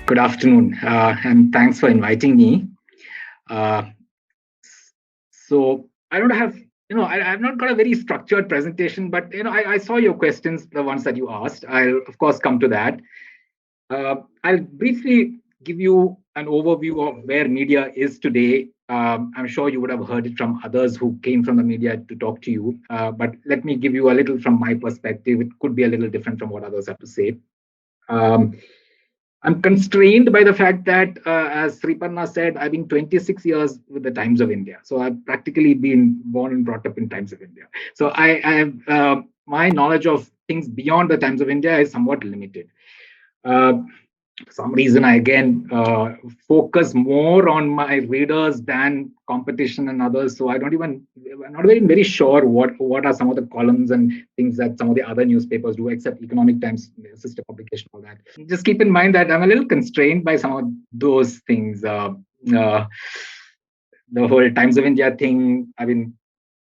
Good afternoon, and thanks for inviting me. Uh, so I don't have, I've not got a very structured presentation, but I saw your questions, the ones that you asked. I'll of course come to that. I'll briefly give you an overview of where media is today. I'm sure you would have heard it from others who came from the media to talk to you, but let me give you a little from my perspective. It could be a little different from what others have to say. Um, I'm constrained by the fact that, as Sripanna said, I've been 26 years with the Times of India. So I've practically been born and brought up in Times of India. So I have my knowledge of things beyond the Times of India is somewhat limited. Uh, for some reason, I again focus more on my readers than competition and others. So I'm not very sure what are some of the columns and things that some of the other newspapers do, except Economic Times, sister publication, all that. Just keep in mind that I'm a little constrained by some of those things. The whole Times of India thing, I've been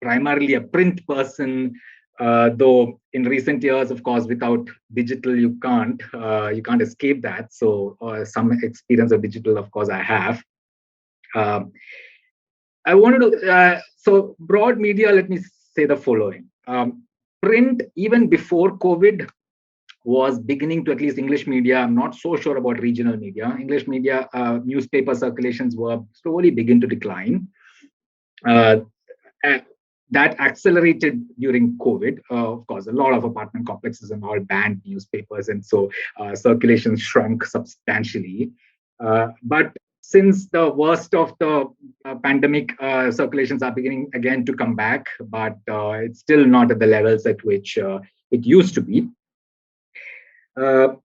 primarily a print person, though in recent years, of course, without digital, you can't escape that. So some experience of digital, of course, I have. I wanted to, so broad media, let me say the following. Print, even before COVID, was beginning to, at least English media, I'm not so sure about regional media. English media, newspaper circulations were slowly begin to decline. Uh, that accelerated during COVID. Of course, a lot of apartment complexes and all banned newspapers, and so circulation shrunk substantially. But since the worst of the pandemic, circulations are beginning again to come back, but it's still not at the levels at which it used to be. Uh,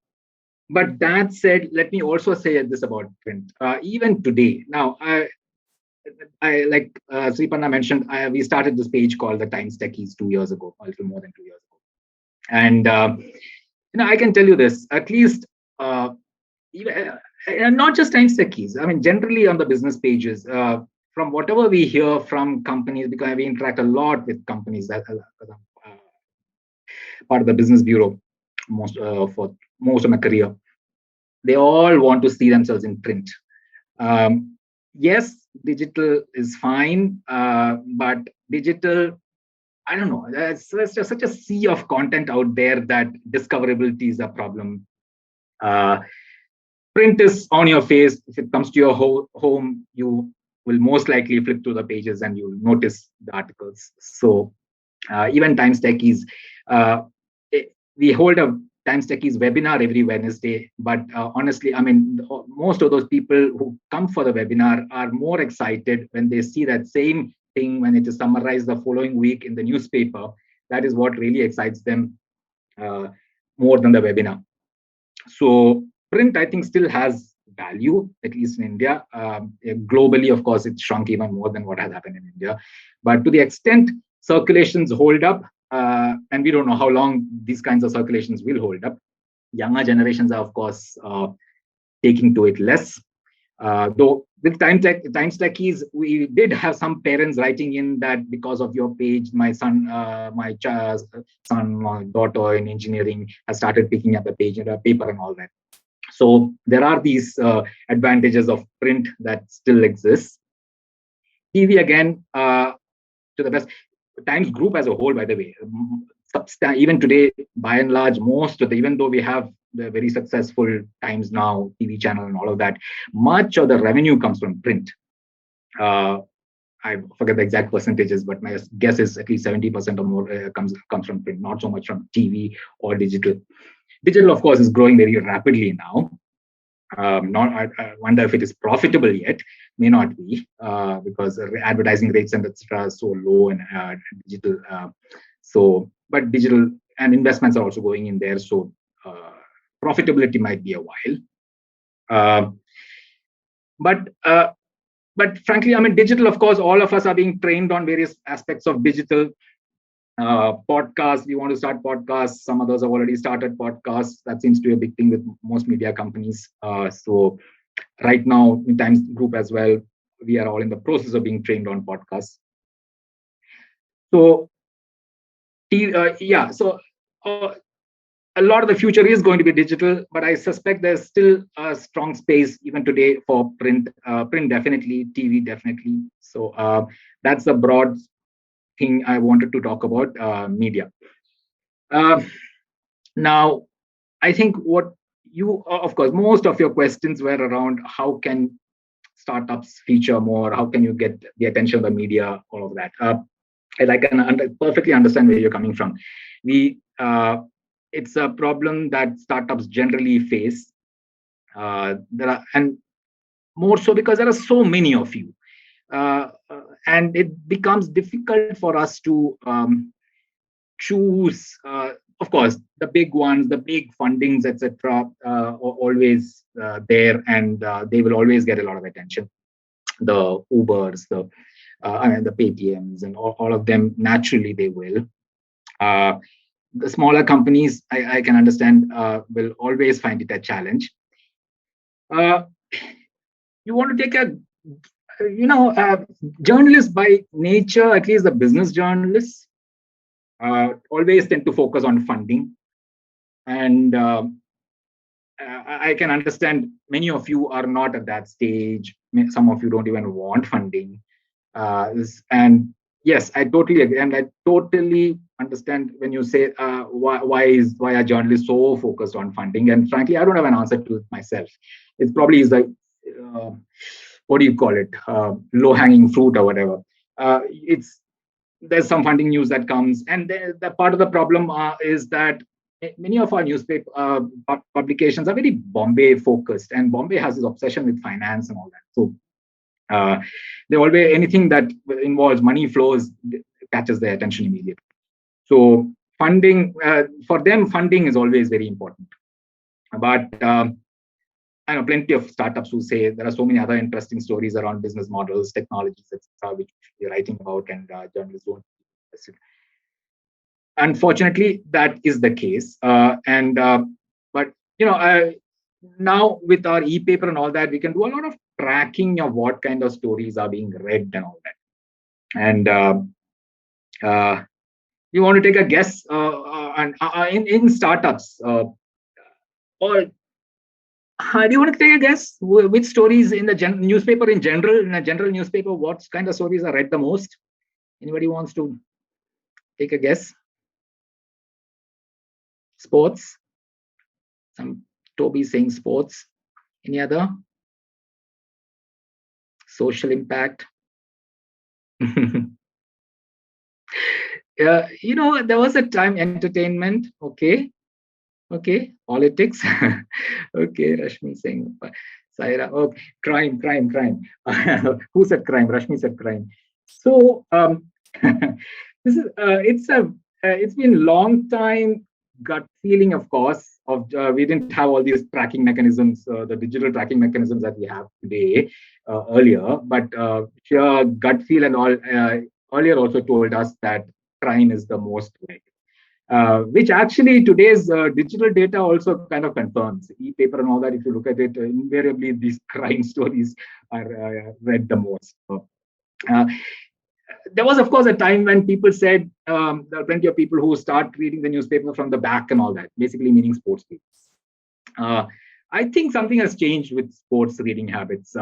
but that said, let me also say this about print. Even today, now, I like Sripanna mentioned, we started this page called the Times Techies 2 years ago, a little more than 2 years ago. And, I can tell you this, at least, even, not just Times Techies, I mean, generally on the business pages, from whatever we hear from companies, because we interact a lot with companies that part of the business bureau for most of my career, they all want to see themselves in print. Yes, digital is fine, but digital, I don't know, there's just such a sea of content out there that discoverability is a problem. Print is on your face. If it comes to your home, you will most likely flip through the pages and you'll notice the articles. So even Times Techies, we hold a Times Techies webinar every Wednesday, but honestly, I mean, most of those people who come for the webinar are more excited when they see that same thing when it is summarized the following week in the newspaper. That is what really excites them more than the webinar. So print, I think, still has value, at least in India. Globally, of course, it's shrunk even more than what has happened in India. But to the extent circulations hold up, and we don't know how long these kinds of circulations will hold up. Younger generations are, of course, taking to it less. Though with Times Techies, we did have some parents writing in that because of your page, my son, my daughter in engineering has started picking up the page and a paper and all that. So there are these advantages of print that still exists. TV again, to the best. Times Group as a whole, by the way, even today, by and large, most of the, even though we have the very successful Times Now TV channel and all of that, much of the revenue comes from print. I forget the exact percentages, but my guess is at least 70% or more comes from print, not so much from TV or digital. Digital, of course, is growing very rapidly now. I wonder if it is profitable yet. May not be because advertising rates and etc. are so low and digital. But digital and investments are also going in there. So profitability might be a while. But frankly, I mean, digital, of course, all of us are being trained on various aspects of digital. Podcasts, we want to start podcasts. Some others have already started podcasts. That seems to be a big thing with most media companies. So right now, in Times Group as well, we are all in the process of being trained on podcasts. So, a lot of the future is going to be digital, but I suspect there's still a strong space even today for print. Print definitely, TV definitely. So that's the broad thing I wanted to talk about media. Uh, Now, I think what you, of course, most of your questions were around how can startups feature more, how can you get the attention of the media, all of that. And I can perfectly understand where you're coming from. We, it's a problem that startups generally face. There are, and more so because there are so many of you, and it becomes difficult for us to choose. Of course, the big ones, the big fundings, etc., are always there, and they will always get a lot of attention. The Ubers, I mean, the Paytms, and all of them, naturally they will. Uh, the smaller companies, I can understand, will always find it a challenge. Uh, you want to take a, journalists by nature, at least the business journalists, always tend to focus on funding. And I can understand many of you are not at that stage. Some of you don't even want funding. And yes, I totally agree, and I totally understand when you say why are journalists so focused on funding. And frankly, I don't have an answer to it myself. It probably is like what do you call it, low hanging fruit or whatever. It's There's some funding news that comes, and the part of the problem is that many of our newspaper publications are very Bombay focused, and Bombay has this obsession with finance and all that. So they always, anything that involves money flows catches their attention immediately. So funding, for them, funding is always very important. But I know plenty of startups who say there are so many other interesting stories around business models, technologies, etc., which you're writing about, and journalists don't. Unfortunately, that is the case. And but now with our e-paper and all that, we can do a lot of tracking of what kind of stories are being read and all that. And you want to take a guess and in startups, or do you want to take a guess which stories in the newspaper in general, in a general newspaper, what kind of stories are read the most? Anybody wants to take a guess? Sports. Some Toby saying sports. Any other? Social impact. There was a time entertainment. Okay. Politics. Okay, Rashmi saying Saira. Okay, crime. Who said crime? Rashmi said crime. So this is it's been a long time gut feeling, of course, of we didn't have all these tracking mechanisms, the digital tracking mechanisms that we have today earlier, but sheer gut feel and all earlier also told us that crime is the most likely. Which actually today's digital data also kind of confirms. E-paper and all that, if you look at it, invariably these crime stories are read the most. There was, of course, a time when people said there are plenty of people who start reading the newspaper from the back and all that, basically meaning sports papers. I think something has changed with sports reading habits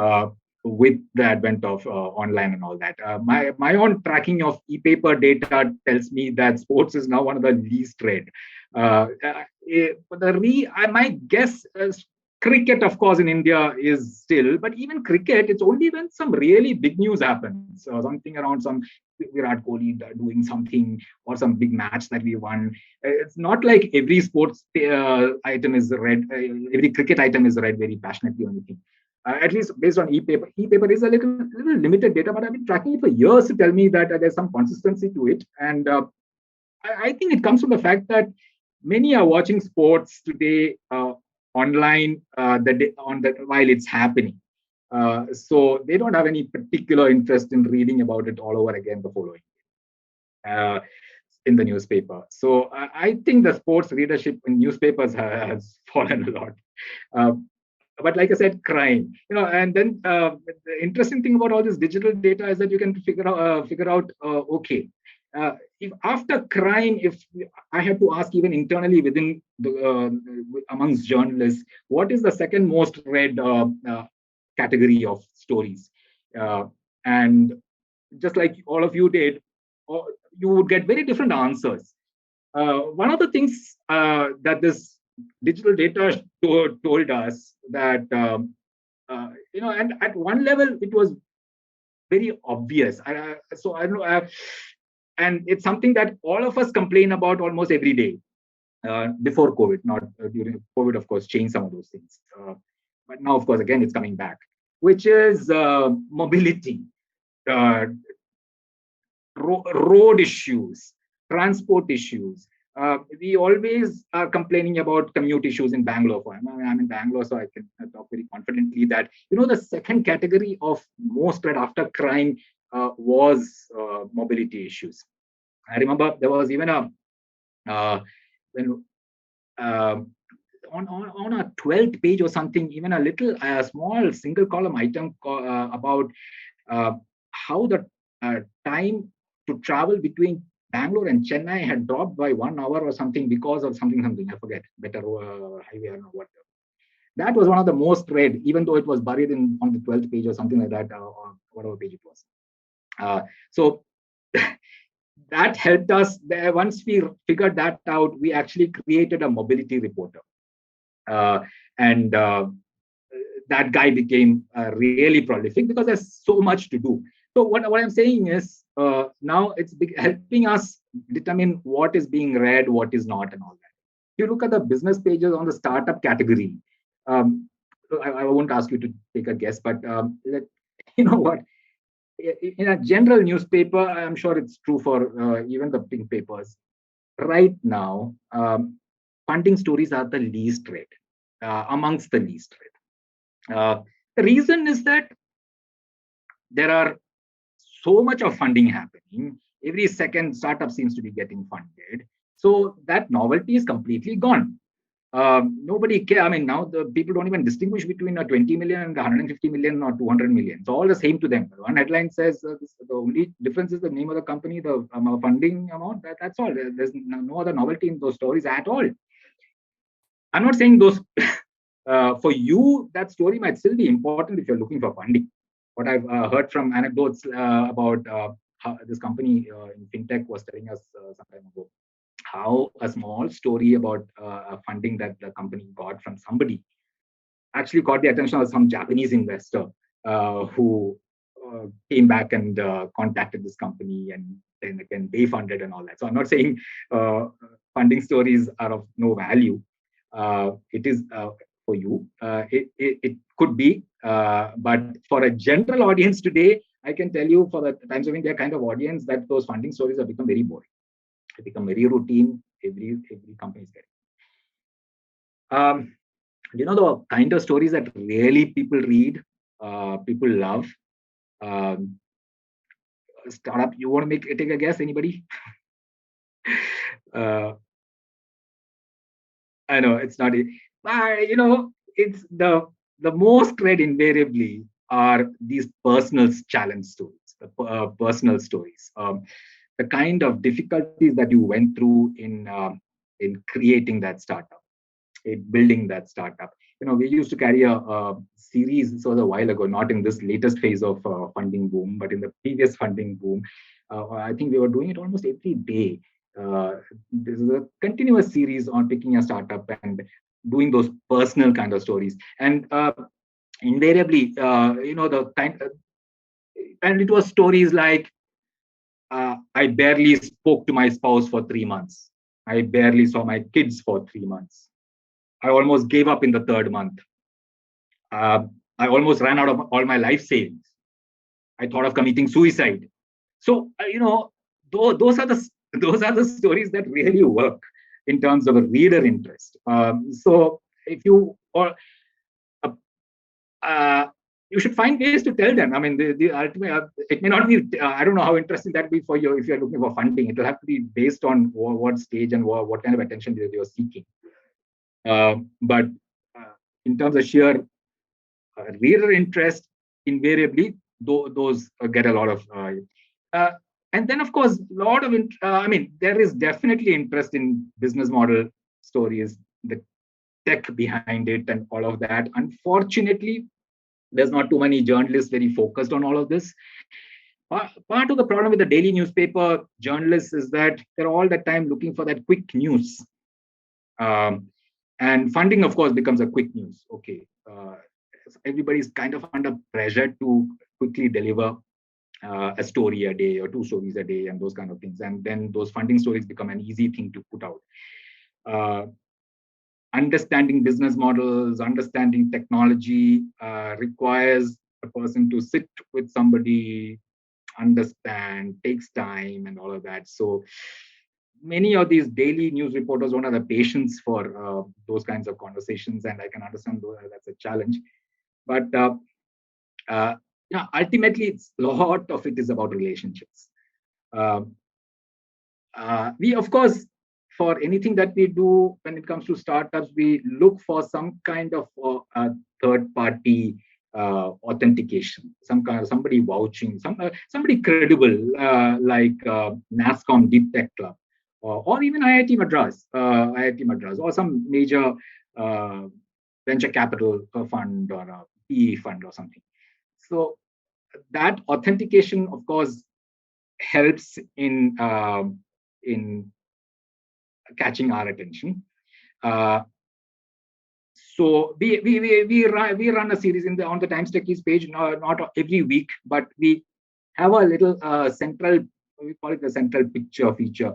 with the advent of online and all that. My own tracking of e-paper data tells me that sports is now one of the least read. My guess is cricket, of course, in India is still, but even cricket, it's only when some really big news happens, something around some Virat Kohli doing something or some big match that we won. It's not like every sports item is read, every cricket item is read very passionately or anything. At least based on e-paper. E-paper is a little limited data, but I've been tracking it for years to tell me that there's some consistency to it. And I think it comes from the fact that many are watching sports today online while it's happening. So they don't have any particular interest in reading about it all over again the following in the newspaper. So I think the sports readership in newspapers has fallen a lot. But like I said, crime. And then the interesting thing about all this digital data is that you can figure out. Okay, if after crime, if I have to ask even internally within the amongst journalists, what is the second most read category of stories? Uh, and just like all of you did, you would get very different answers. One of the things that this digital data told us that and at one level it was very obvious. So I don't know, and it's something that all of us complain about almost every day. Before COVID, not during COVID, of course, changed some of those things. But now, of course, again, it's coming back, which is mobility. Uh, Road issues, transport issues. We always are complaining about commute issues in Bangalore. I'm in Bangalore, so I can talk very confidently that the second category of most read after crime was mobility issues. I remember there was even a when on a 12th page or something, even a little small single column item about uh, how the time to travel between Bangalore and Chennai had dropped by 1 hour or something because of something. I forget. Better highway, I don't know what. That was one of the most read, even though it was buried on the 12th page or something like that, or whatever page it was. So that helped us. Once we figured that out, we actually created a mobility reporter. Uh, and that guy became really prolific because there's so much to do. So what I'm saying is now it's helping us determine what is being read, what is not, and all that. If you look at the business pages on the startup category, I won't ask you to take a guess, but you know what? In a general newspaper, I'm sure it's true for even the pink papers. Right now, funding stories are the least read, amongst the least read. The reason is that there are so much of funding happening. Every second startup seems to be getting funded. So that novelty is completely gone. Nobody care. I mean, now the people don't even distinguish between a 20 million and 150 million or 200 million. It's all the same to them. One headline says the only difference is the name of the company, the funding amount. That's all. There's no other novelty in those stories at all. I'm not saying those for you, that story might still be important if you're looking for funding. What I've heard from anecdotes about how this company in fintech was telling us some time ago, how a small story about funding that the company got from somebody actually caught the attention of some Japanese investor who came back and contacted this company, and then again they funded and all that. So I'm not saying funding stories are of no value. It is for you. It could be, but for a general audience today, I can tell you, for the Times of India kind of audience, that those funding stories have become very boring. They become very routine. Every company is getting. The kind of stories that really people read, people love. Um, Startup. You want to take a guess? Anybody? uh, I know it's not. It's the most read invariably are these personal challenge stories, the personal stories, the kind of difficulties that you went through in creating that startup, in building that startup. We used to carry a series. This was a while ago, not in this latest phase of funding boom, but in the previous funding boom. I think we were doing it almost every day. This is a continuous series on picking a startup and doing those personal kind of stories. And invariably, the kind and it was stories like, I barely spoke to my spouse for 3 months. I barely saw my kids for 3 months. I almost gave up in the third month. I almost ran out of all my life savings. I thought of committing suicide. So those are the stories that really work in terms of a reader interest. So if you or uh, you should find ways to tell them. I mean, the ultimate, it may not be. I don't know how interesting that be for you if you're looking for funding. It will have to be based on what stage and what kind of attention you're seeking. But in terms of sheer reader interest, invariably those get a lot of. And then, of course, a lot of there is definitely interest in business model stories, the tech behind it, and all of that. Unfortunately, there's not too many journalists very focused on all of this. Part of the problem with the daily newspaper journalists is that they're all the time looking for that quick news. And funding, of course, becomes a quick news. Okay. Everybody's kind of under pressure to quickly deliver a story a day or 2 stories a day and those kind of things. And then those funding stories become an easy thing to put out. Understanding business models, understanding technology requires a person to sit with somebody, understand, takes time and all of that. So many of these daily news reporters don't have the patience for those kinds of conversations, and I can understand that's a challenge. But ultimately, it's a lot of it is about relationships. We, of course, for anything that we do when it comes to startups, we look for some kind of third-party authentication, somebody vouching, somebody credible, like NASSCOM Deep Tech Club, or even IIT Madras, or some major venture capital fund or a PE fund or something. So that authentication, of course, helps in catching our attention. So we run a series on the Times Techies page, not every week, but we have a little central, we call it the central picture feature,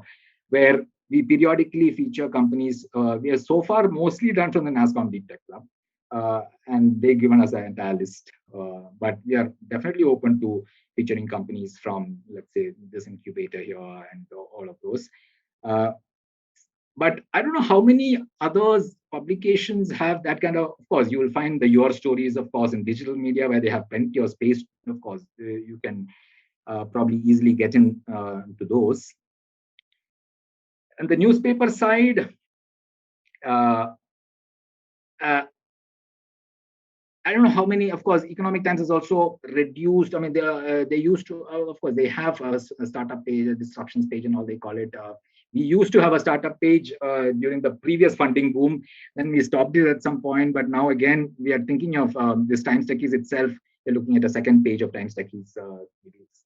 where we periodically feature companies. We are so far mostly done from the NASSCOM Deep Tech Club, and they've given us an entire list. But we are definitely open to featuring companies from, let's say, this incubator here and all of those. But I don't know how many others publications have that kind of course, you will find the Your Stories, of course, in digital media where they have plenty of space. Of course, you can probably easily get in to those. And the newspaper side, I don't know how many. Of course, Economic Times is also reduced. I mean, they used to, of course, they have a startup page, a disruptions page, and all they call it. We used to have a startup page during the previous funding boom. Then we stopped it at some point. But now again, we are thinking of this Times Techies itself. We're looking at a second page of Times Techies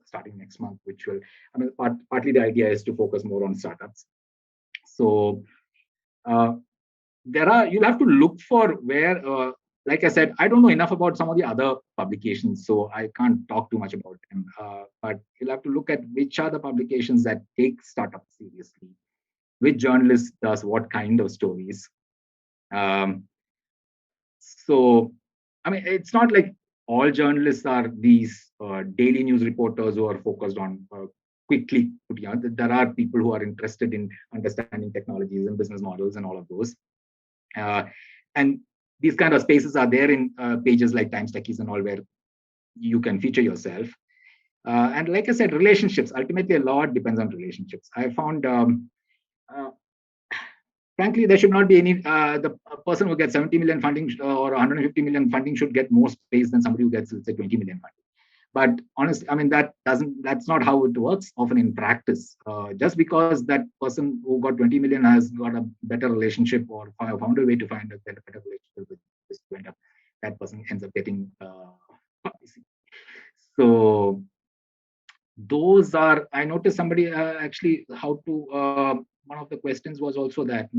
starting next month, which will, I mean, partly the idea is to focus more on startups. So you'll have to look for where, like I said, I don't know enough about some of the other publications, so I can't talk too much about them. But you'll have to look at which are the publications that take startups seriously, which journalist does what kind of stories. So, I mean, it's not like all journalists are these daily news reporters who are focused on quickly. There are people who are interested in understanding technologies and business models and all of those. And these kind of spaces are there in pages like Times Techies and all, where you can feature yourself. And like I said, relationships, ultimately a lot depends on relationships. I found, frankly, there should not be any, the person who gets 70 million funding or 150 million funding should get more space than somebody who gets, let's say, 20 million funding. But honestly, I mean, that's not how it works often in practice. Just because that person who got 20 million has got a better relationship or found a way to find a better relationship with this vendor, that person ends up getting publicity. So those are, I noticed somebody actually how to, one of the questions was also that,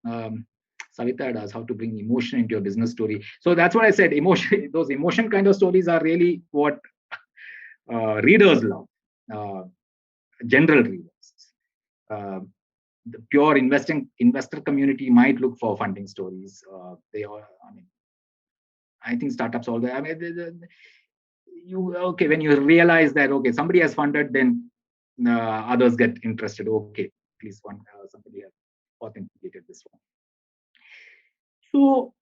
Savita does how to bring emotion into your business story. So that's what I said, emotion, those emotion kind of stories are really what readers love, general readers. The pure investor community might look for funding stories. They are, I mean, I think startups all there. I mean, when you realize that somebody has funded, then others get interested. Okay, at least somebody has authenticated this one. So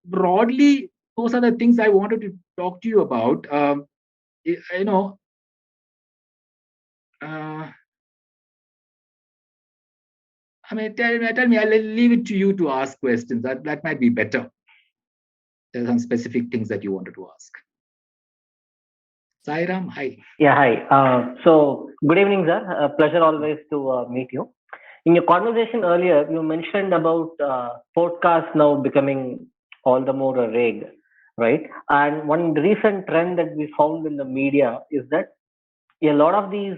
broadly, those are the things I wanted to talk to you about. I mean, tell me, I'll leave it to you to ask questions. That might be better. There are some specific things that you wanted to ask. Sairam, hi. Yeah, hi. So, good evening, sir. Pleasure always to meet you. In your conversation earlier, you mentioned about podcasts now becoming all the more a rage, right? And one recent trend that we found in the media is that a lot of these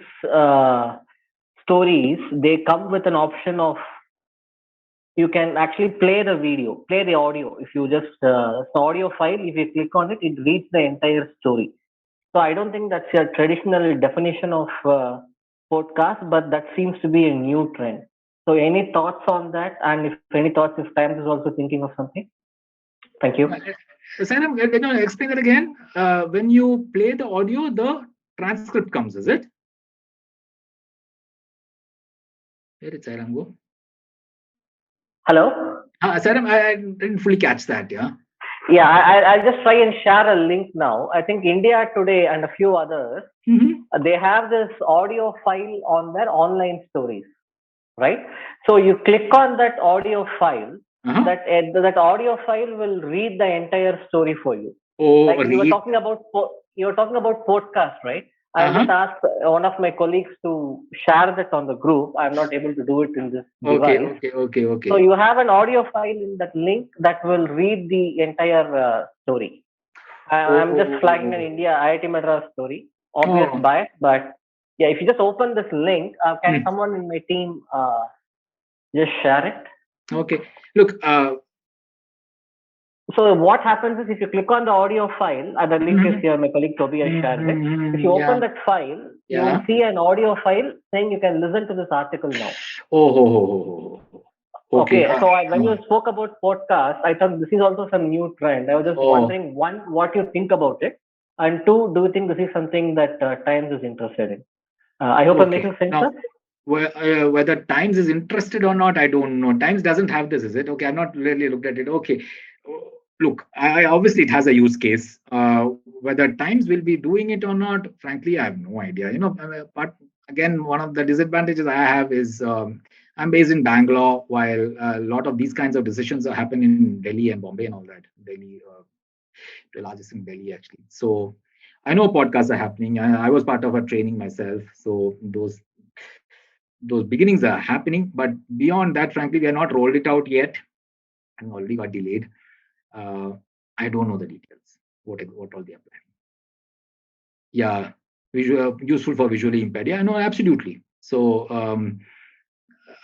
stories they come with an option of you can actually play the video, play the audio. If you just the audio file, if you click on it, it reads the entire story. So I don't think that's a traditional definition of podcast, but that seems to be a new trend. So any thoughts on that? And if any thoughts, if Times is also thinking of something? Thank you. Sairam, can you explain that again? When you play the audio, the transcript comes, is it? Where did Sairam go? Hello? Sairam, I didn't fully catch that, yeah? Yeah, I'll just try and share a link now. I think India Today and a few others, they have this audio file on their online stories, right? So you click on that audio file, that audio file will read the entire story for you. Oh, Like read. you were talking about podcast, right? I just asked one of my colleagues to share that on the group. I'm not able to do it in this device. Okay. So you have an audio file in that link that will read the entire story. I'm just flagging an India IIT Madras story, obvious bias, but yeah, if you just open this link, can someone in my team just share it? Okay. Look, so what happens is if you click on the audio file, the link is here, my colleague Toby has shared it. If you open that file, you will see an audio file saying you can listen to this article now. Okay, so when you spoke about podcast, I thought this is also some new trend. I was just wondering, one, what you think about it, and two, do you think this is something that Times is interested in? I hope I'm making sense, sir. Whether Times is interested or not, I don't know. Times doesn't have this, is it? Okay, I've not really looked at it. Okay, look, I obviously it has a use case. Whether Times will be doing it or not, frankly, I have no idea. But again, one of the disadvantages I have is I'm based in Bangalore, while a lot of these kinds of decisions are happening in Delhi and Bombay and all that. Delhi, the largest in Delhi actually. So I know podcasts are happening. I was part of a training myself, so those beginnings are happening. But beyond that, frankly, we are not rolled it out yet, and already got delayed. I don't know the details. What all they are planning? Yeah, useful for visually impaired. Yeah, no, absolutely. So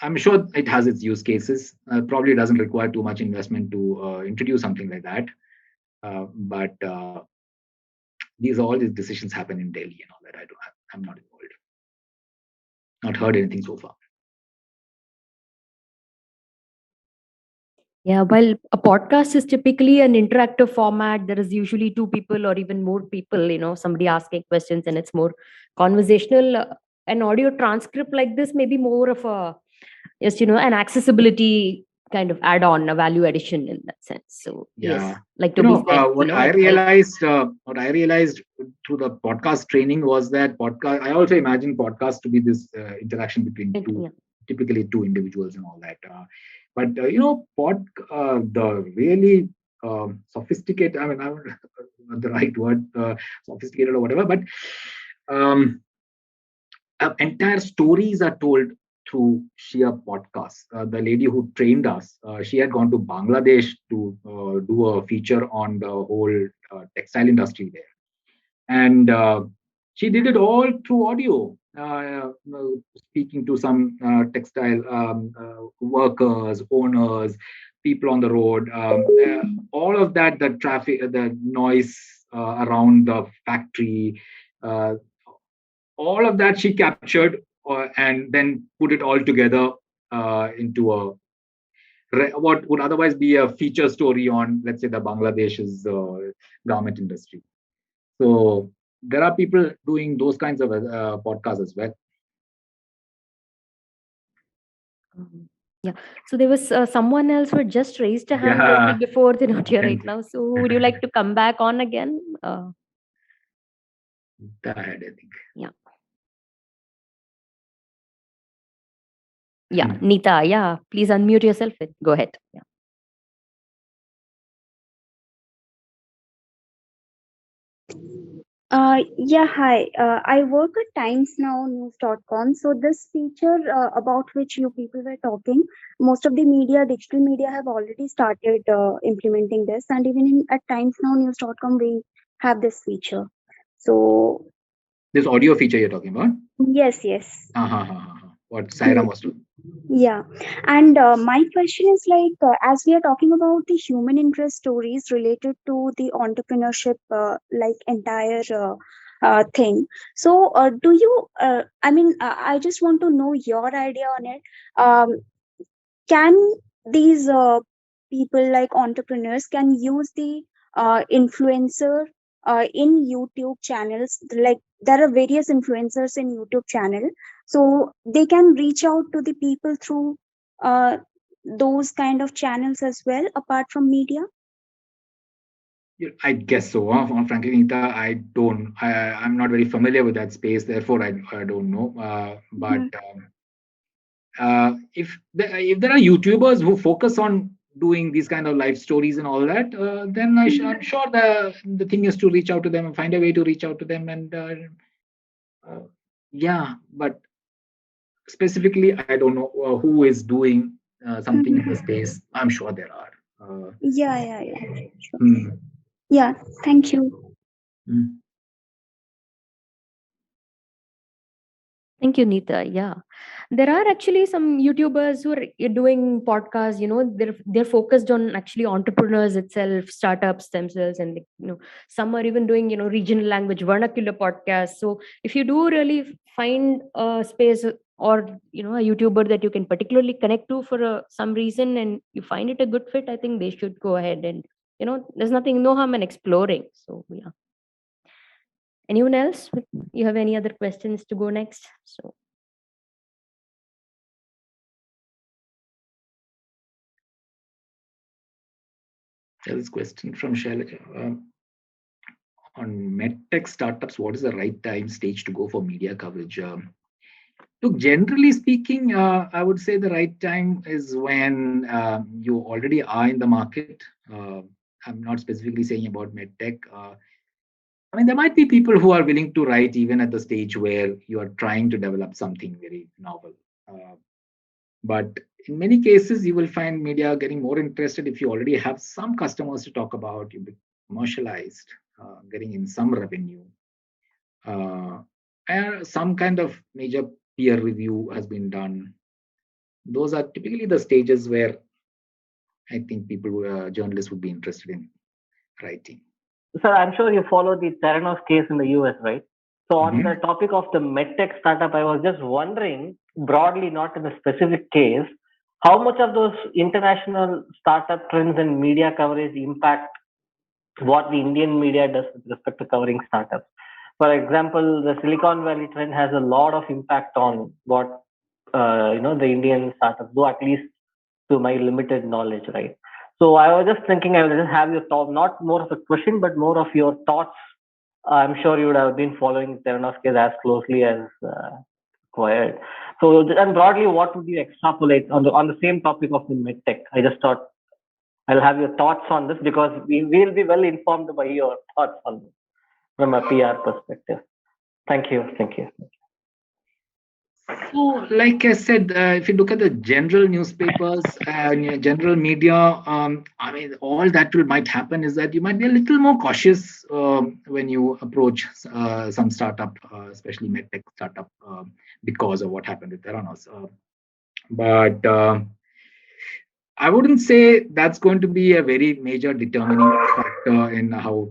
I'm sure it has its use cases. Probably doesn't require too much investment to introduce something like that. But these decisions happen in Delhi and all that. I'm not involved. Not heard anything so far. Yeah, while a podcast is typically an interactive format, there is usually two people or even more people, somebody asking questions and it's more conversational. An audio transcript like this may be more of a, just, an accessibility kind of add-on, a value addition in that sense. So yes, like to be said, what I realized through the podcast training was that podcast. I also imagine podcast to be this interaction between typically two individuals and all that. But the really sophisticated. I mean, I don't know the right word, sophisticated or whatever, but entire stories are told through sheer podcasts. The lady who trained us, she had gone to Bangladesh to do a feature on the whole textile industry there. And she did it all through audio, speaking to some textile workers, owners, people on the road. All of that, the traffic, the noise around the factory, all of that she captured and then put it all together into what would otherwise be a feature story on, let's say, the Bangladesh's garment industry. So there are people doing those kinds of podcasts as well. Yeah. So there was someone else who just raised a hand a little before. They're not here right now. So would you like to come back on again? Go ahead, I think. Yeah. Yeah, Nita. Yeah, please unmute yourself. Go ahead. Yeah. Yeah, hi. I work at timesnownews.com. So this feature about which you people were talking, most of the media, digital media, have already started implementing this, and even at timesnownews.com we have this feature. So This audio feature you're talking about? yes, yes. What Sairam was doing. Yeah, and my question is like, as we are talking about the human interest stories related to the entrepreneurship, like entire thing. So, do you? I mean, I just want to know your idea on it. Can these people like entrepreneurs can use the influencer in YouTube channels? Like there are various influencers in YouTube channel, so they can reach out to the people through uh, those kind of channels as well, apart from media. I guess so. Frankly, Nita, I'm not very familiar with that space. Therefore, I don't know. But Mhm. if there are YouTubers who focus on doing these kind of life stories and all that, then I'm sure the thing is to reach out to them and find a way to reach out to them. And yeah, but specifically, I don't know who is doing something in the Mhm. space. I'm sure there are. Yeah. Sure. Hmm, Yeah, thank you. hmm. Thank you, Neeta. Yeah, there are actually some YouTubers who are doing podcasts. They're focused on actually entrepreneurs itself, startups themselves, and some are even doing regional language vernacular podcasts. So if you do really find a space or a YouTuber that you can particularly connect to for some reason, and you find it a good fit, I think they should go ahead and there's no harm in exploring. So yeah. Anyone else? You have any other questions to go next? So. There's a question from Shailaja. On medtech startups, what is the right time stage to go for media coverage? Look, generally speaking, I would say the right time is when you already are in the market. I'm not specifically saying about medtech. I mean, there might be people who are willing to write even at the stage where you are trying to develop something very novel. But in many cases, you will find media getting more interested if you already have some customers to talk about, you've been commercialized, getting in some revenue, and some kind of major peer review has been done. Those are typically the stages where I think journalists would be interested in writing. Sir, I'm sure you follow the Theranos case in the US, right? So on the Mhm. topic of the medtech startup, I was just wondering, broadly, not in a specific case, how much of those international startup trends and media coverage impact what the Indian media does with respect to covering startups? For example, the Silicon Valley trend has a lot of impact on what the Indian startups do, at least to my limited knowledge, right? So I was just thinking, I will just have your thought, not more of a question, but more of your thoughts. I'm sure you would have been following Theranos case as closely as required. So, and broadly, what would you extrapolate on the same topic of the medtech? I just thought I'll have your thoughts on this because we will be well informed by your thoughts on this from a PR perspective. Thank you. Thank you. So, like I said, if you look at the general newspapers and general media, I mean, all that might happen is that you might be a little more cautious when you approach some startup, especially medtech startup, because of what happened with Theranos. But I wouldn't say that's going to be a very major determining factor in how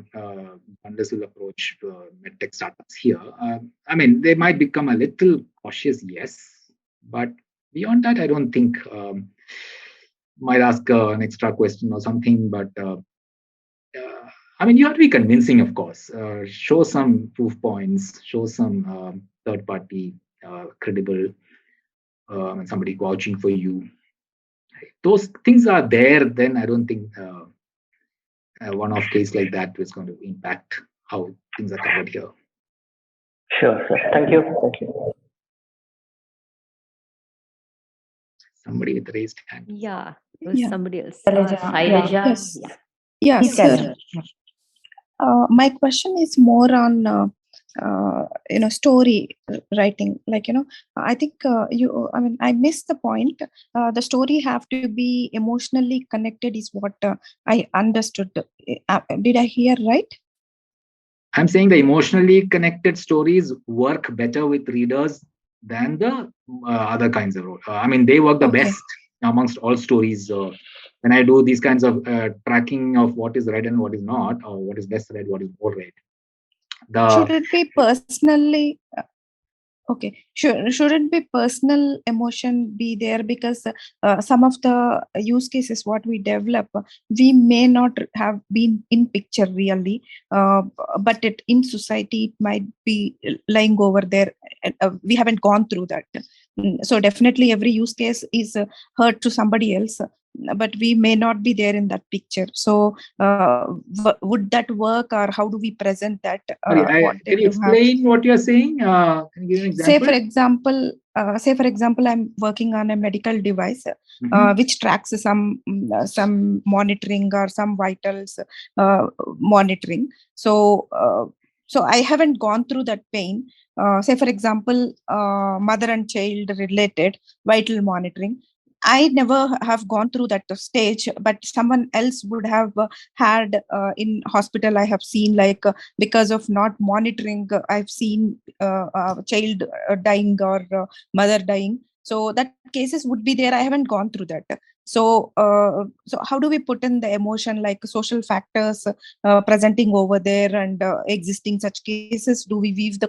journalists will approach medtech startups here. I mean, they might become a little cautious, yes, but beyond that, I don't think. Might ask an extra question or something, but I mean, you have to be convincing, of course. Show some proof points, show some third party credible, and somebody vouching for you. Those things are there, then I don't think one-off case like that is going to impact how things are covered here. Sure, sir. Thank you. Thank you. Somebody with raised hand. Yeah, it was Yeah. somebody else. Shailaja. Shailaja. Yes. Yeah. Yeah, Please sir. carry on. My question is more on story writing. Like, I think I missed the point. The story have to be emotionally connected is what I understood. Did I hear right? I'm saying the emotionally connected stories work better with readers than the other kinds of. They work the Okay. best amongst all stories. When I do these kinds of tracking of what is read and what is not, or what is less read, what is more read. Should it be personally? Okay, should it be personal emotion be there? Because some of the use cases what we develop, we may not have been in picture really, but in society it might be lying over there. We haven't gone through that. So definitely every use case is hurt to somebody else, but we may not be there in that picture. So would that work, or how do we present that? Sorry, can you explain what you're saying? Can you give an example? Say for example, I'm working on a medical device which tracks some monitoring or some vitals monitoring. So I haven't gone through that pain. Say for example, mother and child related vital monitoring. I never have gone through that stage, but someone else would have had in hospital. I have seen like because of not monitoring, I've seen child dying or mother dying. So that cases would be there. I haven't gone through that. So how do we put in the emotion, like social factors presenting over there and existing such cases? Do we weave the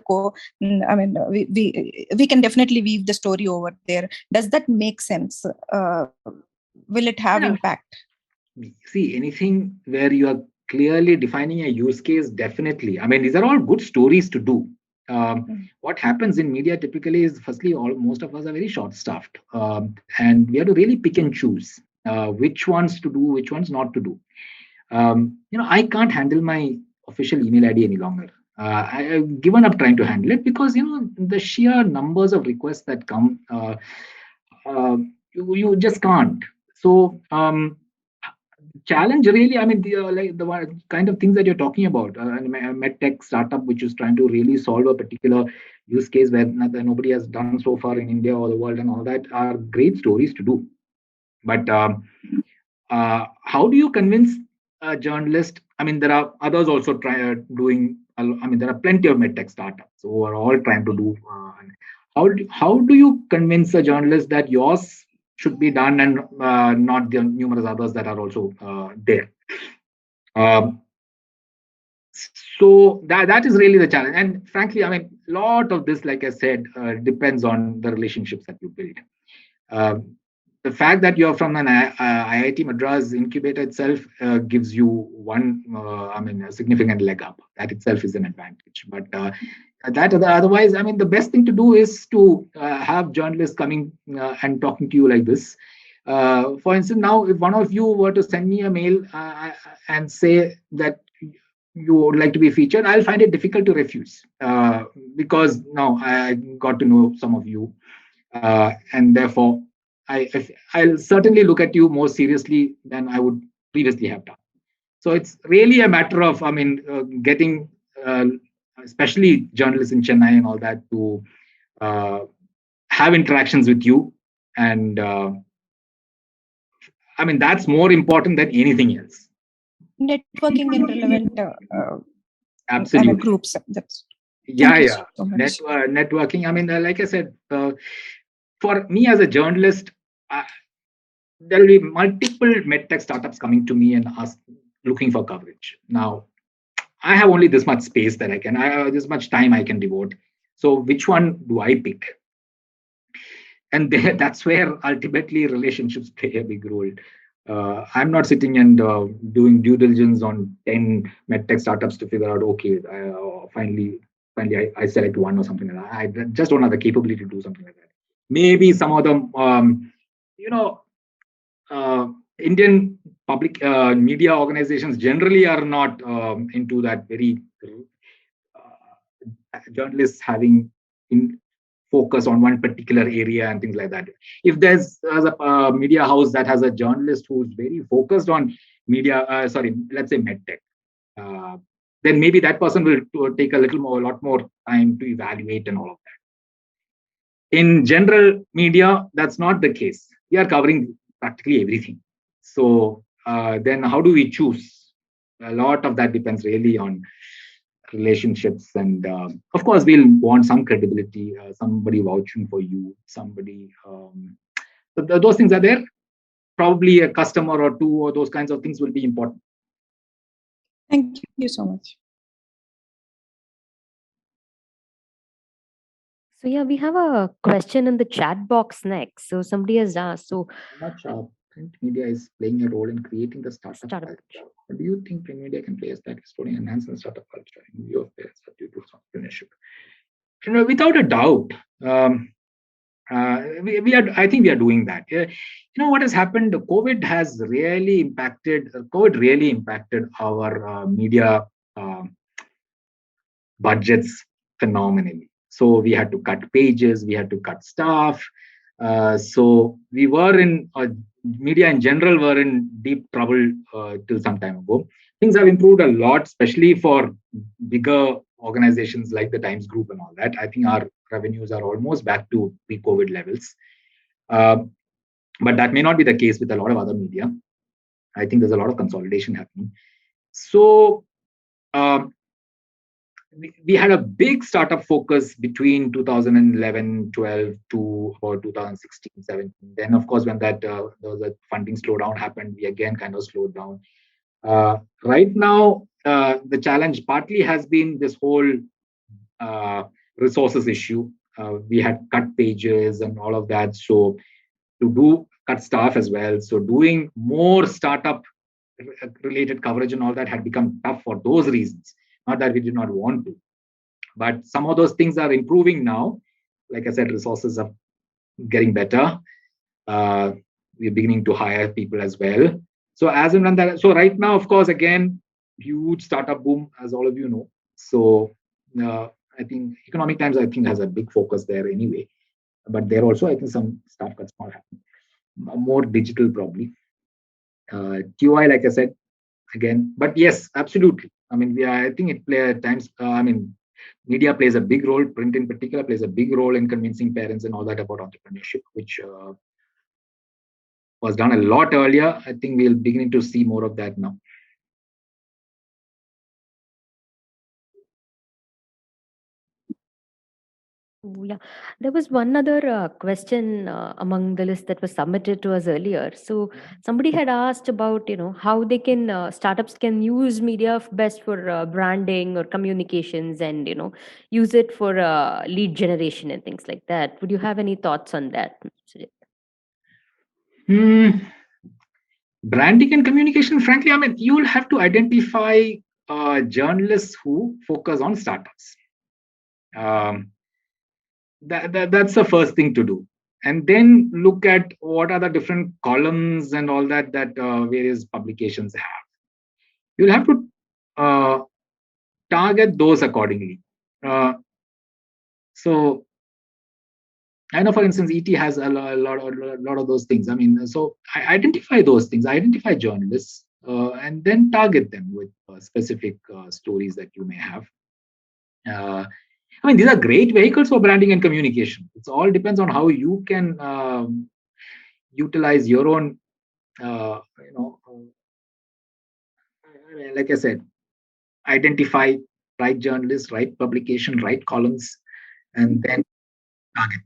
we can definitely weave the story over there. Does that make sense? Will it have impact? See, anything where you are clearly defining a use case, definitely. These are all good stories to do. What happens in media typically is, firstly, most of us are very short-staffed, and we have to really pick and choose which ones to do, which ones not to do. I can't handle my official email ID any longer. I've given up trying to handle it because the sheer numbers of requests that come, you just can't. So challenge really, the kind of things that you're talking about, a medtech startup which is trying to really solve a particular use case where nobody has done so far in India or the world and all that, are great stories to do. But how do you convince a journalist? There are others also doing. There are plenty of medtech startups who are all trying to do. How do you convince a journalist that yours should be done and not the numerous others that are also there? So that is really the challenge. And frankly, a lot of this, like I said, depends on the relationships that you build. The fact that you're from an IIT Madras incubator itself gives you a significant leg up. That itself is an advantage. But otherwise, the best thing to do is to have journalists coming and talking to you like this. For instance, now if one of you were to send me a mail and say that you would like to be featured, I'll find it difficult to refuse because now I got to know some of you, and therefore I'll certainly look at you more seriously than I would previously have done. So it's really a matter of, getting, especially journalists in Chennai and all that, to have interactions with you, and that's more important than anything else. Networking in relevant absolutely groups. That's so networking. Like I said, for me as a journalist, there will be multiple medtech startups coming to me and looking for coverage. Now, I have only this much space that this much time I can devote. So which one do I pick? And that's where ultimately relationships play a big role. I'm not sitting and doing due diligence on 10 medtech startups to figure out, okay, finally I select one or something like that. I just don't have the capability to do something like that. Maybe some of them, Indian public media organizations generally are not into that very journalists having focus on one particular area and things like that. If there's a media house that has a journalist who's very focused on media, let's say medtech, then maybe that person will take a lot more time to evaluate and all of that. In general media, that's not the case. We are covering practically everything. So then how do we choose? A lot of that depends really on relationships, and of course we'll want some credibility, somebody vouching for you, somebody. Those things are there. Probably a customer or two, or those kinds of things will be important. Thank you so much. So yeah, we have a question in the chat box next. So somebody has asked, so How much print media is playing a role in creating the startup Startup culture? Or do you think print media can play a static role in enhancing the startup culture in view of their due to entrepreneurship? Without a doubt, we are. I think we are doing that. What has happened? COVID really impacted our media budgets phenomenally. So we had to cut pages, we had to cut staff. So we were in media in general were in deep trouble till some time ago. Things have improved a lot, especially for bigger organizations like the Times Group and all that. I think our revenues are almost back to pre-COVID levels. But that may not be the case with a lot of other media. I think there's a lot of consolidation happening. So we had a big startup focus between 2011-12 to about 2016-17. Then, of course, when that there was a funding slowdown happened, we again kind of slowed down. Right now, the challenge partly has been this whole resources issue. We had cut pages and all of that, so to cut staff as well. So doing more startup related coverage and all that had become tough for those reasons. Not that we did not want to, but some of those things are improving now. Like I said, resources are getting better. We're beginning to hire people as well. So as and when that, so right now, of course, again, huge startup boom, as all of you know. So I think Economic Times, I think, has a big focus there anyway. But there also, I think some staff cuts are happening. More digital probably. QI, like I said, again, but yes, absolutely. I mean, I think it plays times. Media plays a big role. Print in particular plays a big role in convincing parents and all that about entrepreneurship, which was done a lot earlier. I think we're beginning to see more of that now. yeah, there was one other question among the list that was submitted to us earlier. So somebody had asked about, how they can startups can use media best for branding or communications, and use it for lead generation and things like that. Would you have any thoughts on that, Sujit? Branding and communication, frankly, I mean, you'll have to identify journalists who focus on startups. That's the first thing to do, and then look at what are the different columns and all that various publications have. You'll have to target those accordingly. So I know, for instance, ET has a lot of those things. I mean, so I identify those things, identify journalists, and then target them with specific stories that you may have. I mean, these are great vehicles for branding and communication. It all depends on how you can utilize your own, like I said, identify right journalists, right publication, right columns, and then target.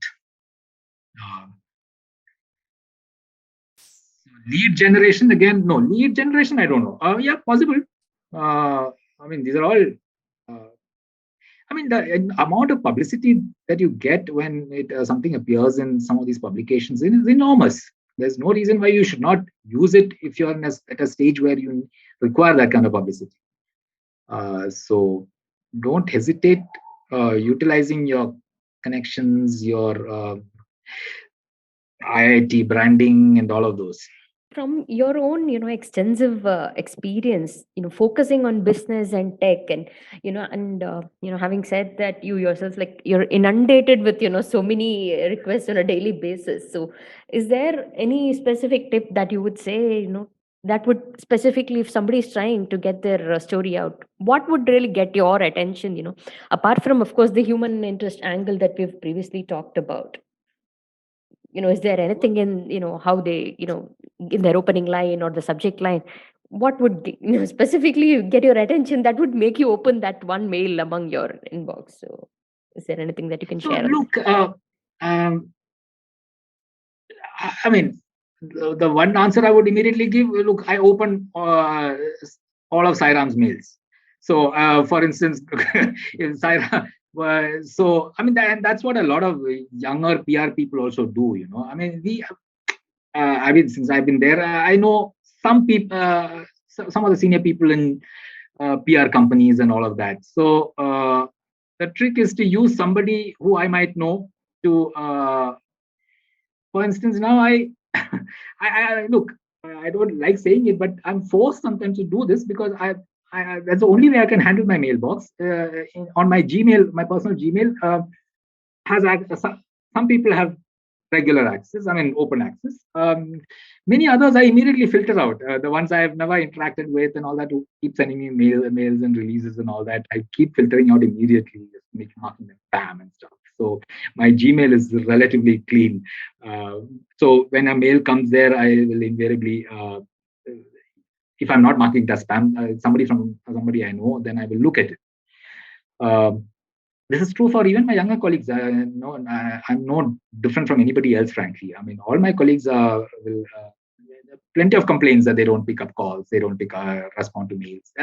Lead generation, again, no. Lead generation, I don't know. Yeah, possible. I mean, these are all. I mean, the amount of publicity that you get when something appears in some of these publications is enormous. There's no reason why you should not use it if you're at a stage where you require that kind of publicity. So don't hesitate utilizing your connections, your IIT branding, and all of those. From your own extensive experience focusing on business and tech, and having said that, you yourself, like, you're inundated with so many requests on a daily basis. So is there any specific tip that you would say that would specifically, if somebody is trying to get their story out, what would really get your attention, apart from, of course, the human interest angle that we've previously talked about? Is there anything in, how they, in their opening line or the subject line, what would, specifically get your attention that would make you open that one mail among your inbox? So is there anything that you can So share on look, I mean, the one answer I would immediately give, look, I open all of Sairam's mails. So, for instance, if Sairam, so I mean, that's what a lot of younger PR people also do. I mean, since I've been there, I know some people, some of the senior people in PR companies and all of that. So the trick is to use somebody who I might know to. For instance, now I look, I don't like saying it, but I'm forced sometimes to do this because that's the only way I can handle my mailbox. On my Gmail, my personal Gmail some people have regular access, I mean, open access. Many others I immediately filter out. The ones I have never interacted with and all that, who keep sending me mails and releases and all that, I keep filtering out immediately, just marking them spam and stuff. So my Gmail is relatively clean. So when a mail comes there, I will invariably, if I'm not marking it as spam, somebody I know, then I will look at it. This is true for even my younger colleagues. I'm no different from anybody else, frankly. I mean, all my colleagues will plenty of complaints that they don't pick up calls, they don't respond to mails.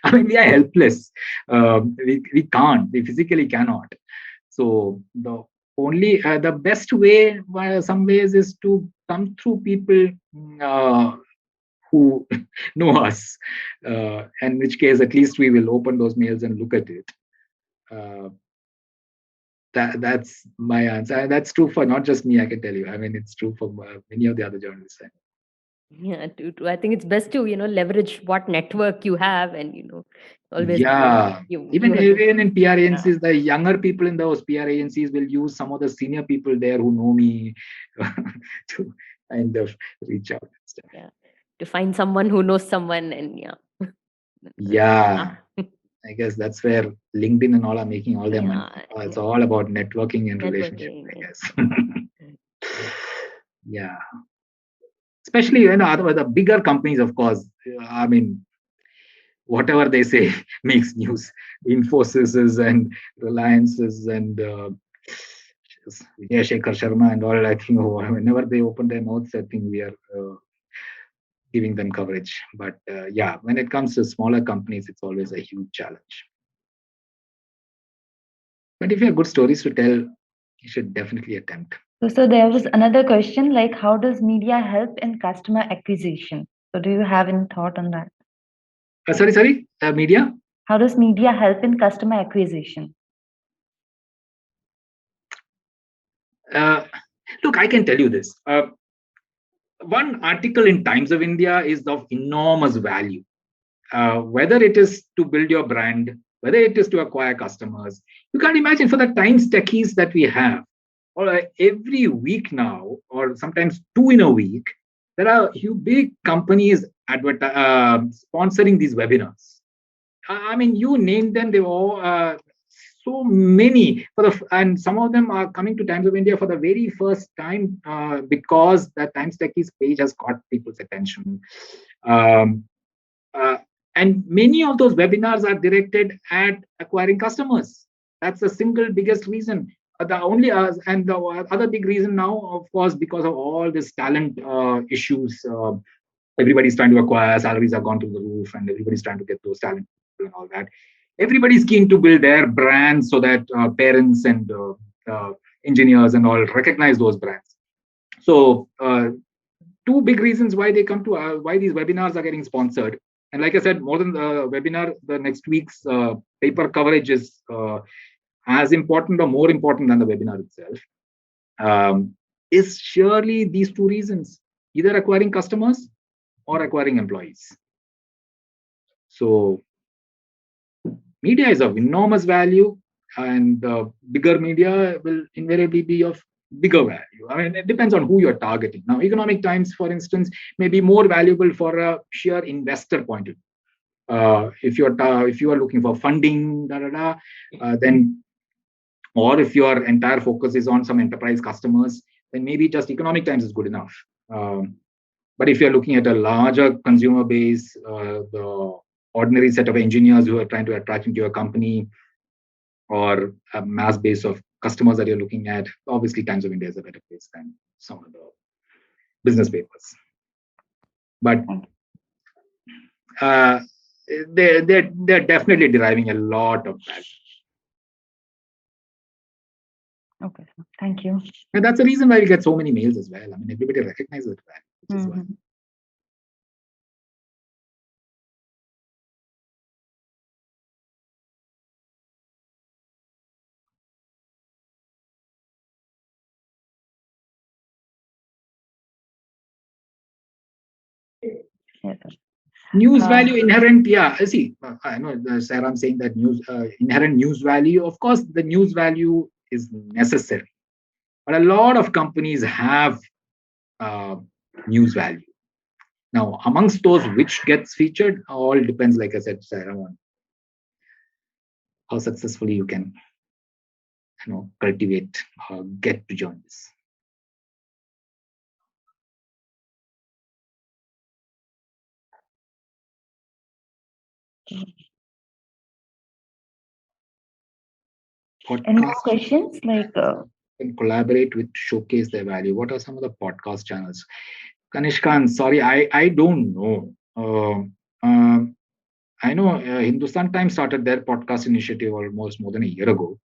I mean, we are helpless. We can't. We physically cannot. So the best way, some ways, is to come through people who know us. In which case, at least we will open those mails and look at it. That's my answer. That's true for not just me, I can tell you. I mean, it's true for many of the other journalists. Yeah, true. I think it's best to, leverage what network you have and, always. Yeah. Even in PR agencies, Yeah. the younger people in those PR agencies will use some of the senior people there who know me to kind of reach out and stuff. Yeah. To find someone who knows someone and yeah. Yeah. I guess that's where LinkedIn and all are making all their money. It's all about networking and relationship, I guess. Yeah. Especially the bigger companies, of course. I mean, whatever they say makes news. Infosys and Reliances and Vijay Shekhar Sharma and all. I think whenever they open their mouths, I think we are giving them coverage. But yeah, when it comes to smaller companies, it's always a huge challenge. But if you have good stories to tell, you should definitely attempt. So there was another question, like, how does media help in customer acquisition? So do you have any thought on that? Sorry, media? How does media help in customer acquisition? Look, I can tell you this. One article in Times of India is of enormous value. Whether it is to build your brand, whether it is to acquire customers. You can't imagine, for the Times techies that we have, or every week now, or sometimes two in a week, there are big companies sponsoring these webinars. I mean, you name them, they all so many and some of them are coming to Times of India for the very first time because the Times Techies page has caught people's attention. And many of those webinars are directed at acquiring customers. That's the single biggest reason. And the other big reason now, of course, because of all this talent issues, everybody's trying to acquire, salaries have gone through the roof, and everybody's trying to get those talent people and all that. Everybody's keen to build their brands so that parents and engineers and all recognize those brands. So two big reasons why they come to why these webinars are getting sponsored. And like I said, more than the webinar, the next week's paper coverage is as important or more important than the webinar itself. Is surely these two reasons, either acquiring customers or acquiring employees. So media is of enormous value, and bigger media will invariably be of bigger value. I mean, it depends on who you're targeting. Now, Economic Times, for instance, may be more valuable for a sheer investor point of view. If you are looking for funding, then, or if your entire focus is on some enterprise customers, then maybe just Economic Times is good enough. But if you're looking at a larger consumer base, the ordinary set of engineers who are trying to attract into your company, or a mass base of customers that you're looking at, obviously Times of India is a better place than some of the business papers. But they're definitely deriving a lot of value. Okay, thank you. And that's the reason why we get so many mails as well. I mean, everybody recognizes that, which is why. Yes. News value inherent, yeah. See, I know Sarah, I'm saying that inherent news value. Of course, the news value is necessary, but a lot of companies have news value. Now, amongst those, which gets featured, all depends, like I said, Sarah, on how successfully you can, cultivate or get to journalists. Any more questions? And collaborate with showcase their value. What are some of the podcast channels? Kanishkan, sorry, I don't know. I know Hindustan Times started their podcast initiative almost more than a year ago.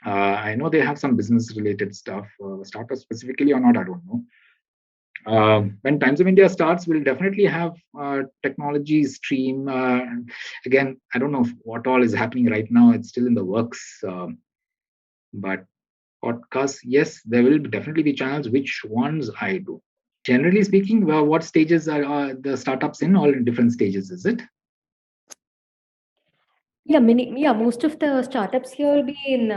I know they have some business related stuff. Startup specifically or not, I don't know. When Times of India starts, we'll definitely have technology stream. Again, I don't know what all is happening right now. It's still in the works. But podcasts, yes, there will definitely be channels. Which ones I do? Generally speaking, what stages are the startups in? All in different stages, is it? Yeah, most of the startups here will be in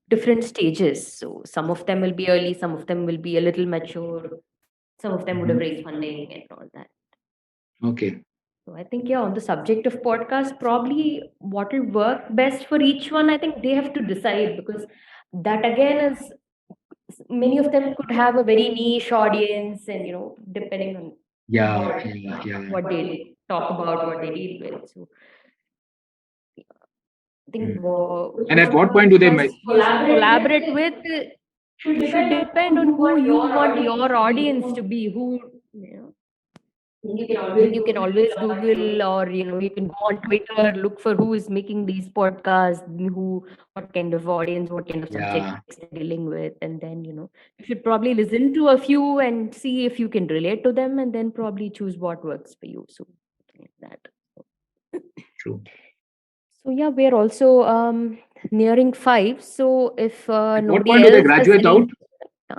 different stages. So some of them will be early, some of them will be a little mature, some of them would have raised funding and all that. Okay. So I think, on the subject of podcast, probably what will work best for each one, I think they have to decide, because that again is, many of them could have a very niche audience, and depending on what they talk about, what they deal with. So I think and at what point do they collaborate with should depend on who you want your audience to be. You can always Google, or you can go on Twitter, look for who is making these podcasts, what kind of audience, what kind of subjects they're dealing with, and then you should probably listen to a few and see if you can relate to them, and then probably choose what works for you. So like that. True. So yeah, we're also nearing 5. So if at nobody what point do they graduate out? Yeah.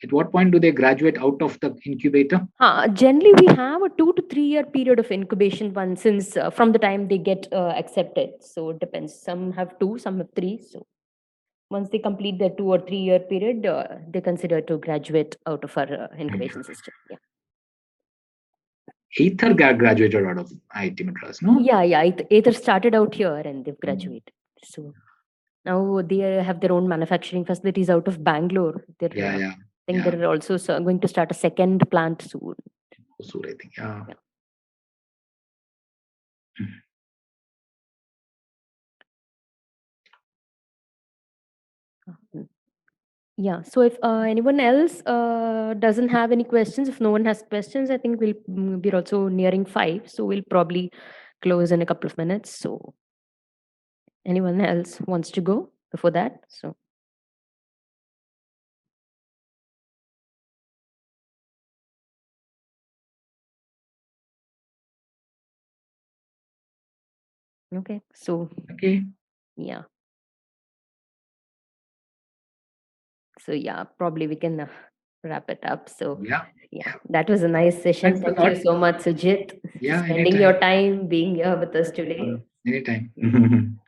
At what point do they graduate out of the incubator? Generally, we have a 2 to 3 year period of incubation since from the time they get accepted. So it depends. Some have 2, some have 3. So once they complete their 2 or 3 year period, they consider to graduate out of our incubation system. Yeah. Aether graduated out of IIT Madras, no? Yeah. Aether started out here and they've graduated. So now they have their own manufacturing facilities out of Bangalore. I think they're also going to start a second plant soon. Soon, I think. Yeah. Yeah. So if anyone else doesn't have any questions, if no one has questions, I think we're also nearing 5. So we'll probably close in a couple of minutes. So anyone else wants to go before that? So. Okay. So. Okay. Yeah. So yeah, probably we can wrap it up. So yeah, that was a nice session. Thank you so much, Sujit, for spending your time being here with us today. Anytime.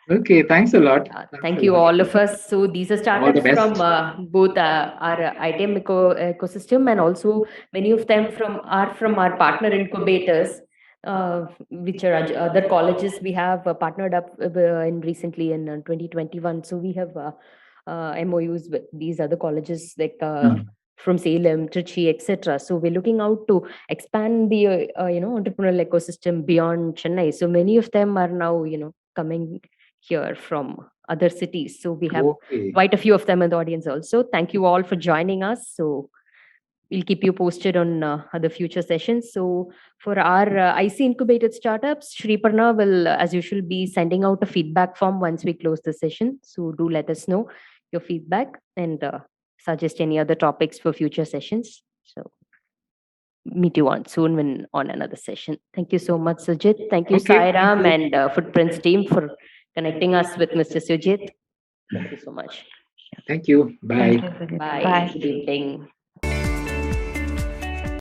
Okay, thanks a lot. Thank you, all of us. So these are All the startups best. from both our IITM ecosystem, and also many of them are from our partner incubators, which are other colleges we have partnered up in recently in 2021. So we have MOUs with these other colleges like from Salem, Trichy, etc. So we're looking out to expand the entrepreneurial ecosystem beyond Chennai. So many of them are now coming here from other cities. So we have Okay. quite a few of them in the audience also. Thank you all for joining us. So we'll keep you posted on other future sessions. So for our IC incubated startups, Shriparna will, as usual, be sending out a feedback form once we close the session. So do let us know your feedback and suggest any other topics for future sessions. So meet you on soon when on another session. Thank you so much, Sujit. Thank you, Okay, thank Sairam you. and Footprints team for connecting us with Mr. Sujit. Thank you so much. Thank you. Bye. Thank you, Sujit. Bye. Bye. Good evening.